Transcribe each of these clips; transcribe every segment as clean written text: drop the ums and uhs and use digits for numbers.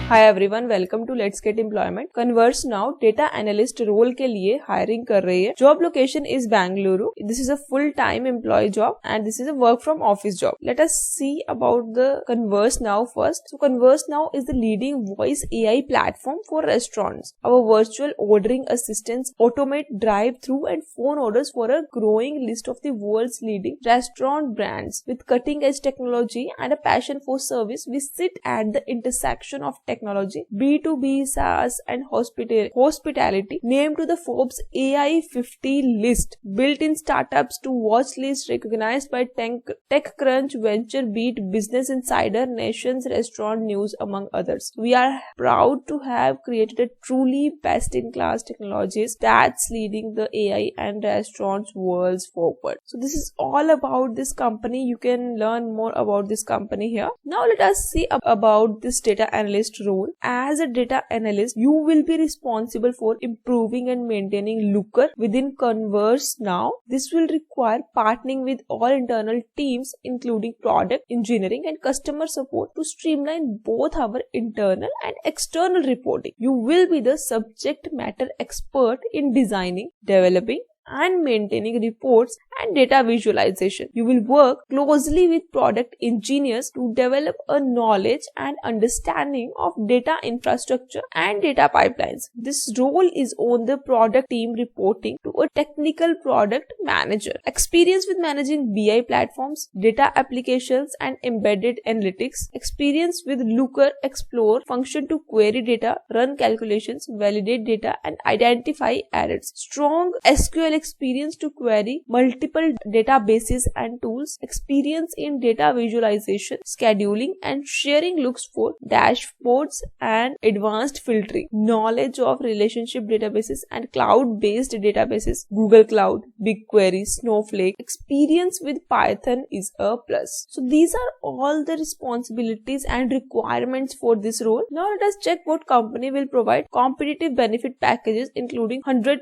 Hi everyone, welcome to Let's Get Employment. ConverseNow Data Analyst role के लिए hiring कर रही है. Job location is Bengaluru. This is a full-time employee job and this is a work from office job. Let us see about the ConverseNow first. So ConverseNow is the leading voice AI platform for restaurants. Our virtual ordering assistants automate drive-through and phone orders for a growing list of the world's leading restaurant brands. With cutting-edge technology and a passion for service, we sit at the intersection of technology, B2B, SaaS, and hospitality, named to the Forbes AI 50 list. Built-in startups to watch list recognized by TechCrunch, VentureBeat, Business Insider, Nation's Restaurant News, among others. We are proud to have created a truly best-in-class technologies that's leading the AI and restaurants worlds forward. So this is all about this company. You can learn more about this company here. Now let us see about this data analyst role. As a data analyst, you will be responsible for improving and maintaining Looker within ConverseNow. This will require partnering with all internal teams, including product, engineering, and customer support, to streamline both our internal and external reporting. You will be the subject matter expert in designing, developing, and maintaining reports and data visualization. You will work closely with product engineers to develop a knowledge and understanding of data infrastructure and data pipelines. This role is on the product team, reporting to a technical product manager. Experience with managing BI platforms, data applications, and embedded analytics. Experience with Looker Explore function to query data, run calculations, validate data, and identify errors. Strong SQL experience to query multiple databases and tools. Experience in data visualization, scheduling, and sharing looks for dashboards and advanced filtering. Knowledge of relationship databases and cloud-based databases, Google Cloud, BigQuery, Snowflake. Experience with Python is a plus. So these are all the responsibilities and requirements for this role. Now let us check what company will provide. Competitive benefit packages including 100%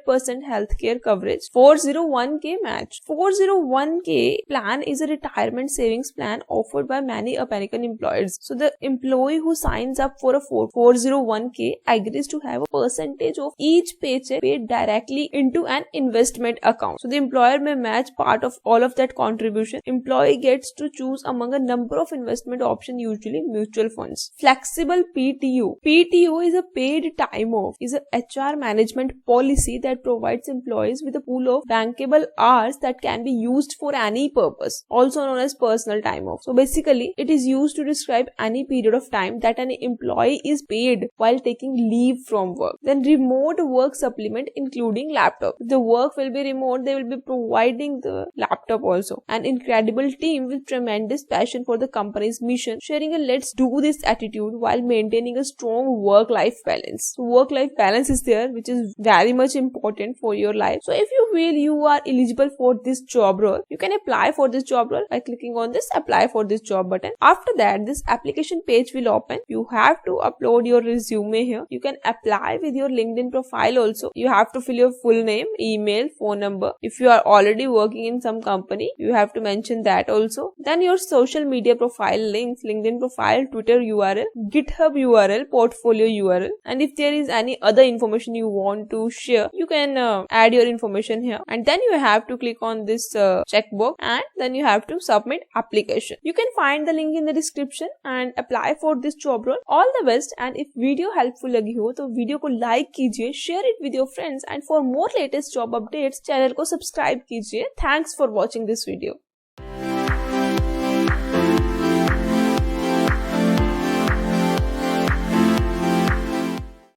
healthcare coverage, 401k match. 401k plan is a retirement savings plan offered by many American employers. So the employee who signs up for a 401k agrees to have a percentage of each paycheck paid directly into an investment account. So the employer may match part of all of that contribution. Employee gets to choose among a number of investment options, usually mutual funds. Flexible PTO. PTO is a paid time off, is a HR management policy that provides employees with a pool of bankable hours that can be used for any purpose, also known as personal time off. So basically, it is used to describe any period of time that an employee is paid while taking leave from work. Then remote work supplement including laptop. If the work will be remote, they will be providing the laptop also. An incredible team with tremendous passion for the company's mission, sharing a let's do this attitude while maintaining a strong work-life balance. So work-life balance is there, which is very much important for your life. So if you feel you are eligible for this job role, you can apply for this job role by clicking on this apply for this job button. After that, this application page will open. You have to upload your resume here. You can apply with your LinkedIn profile also. You have to fill your full name, email, phone number. If you are already working in some company, you have to mention that also. Then your social media profile links, LinkedIn profile, Twitter URL, GitHub URL, portfolio URL. And if there is any other information you want to share, you can add your information here. And then you have to click on this checkbox and then you have to submit application. You can find the link in the description and apply for this job role. All the best, and if video helpful लगी हो तो video को like कीजिए, share it with your friends, and for more latest job updates channel को subscribe कीजिए. Thanks for watching this video.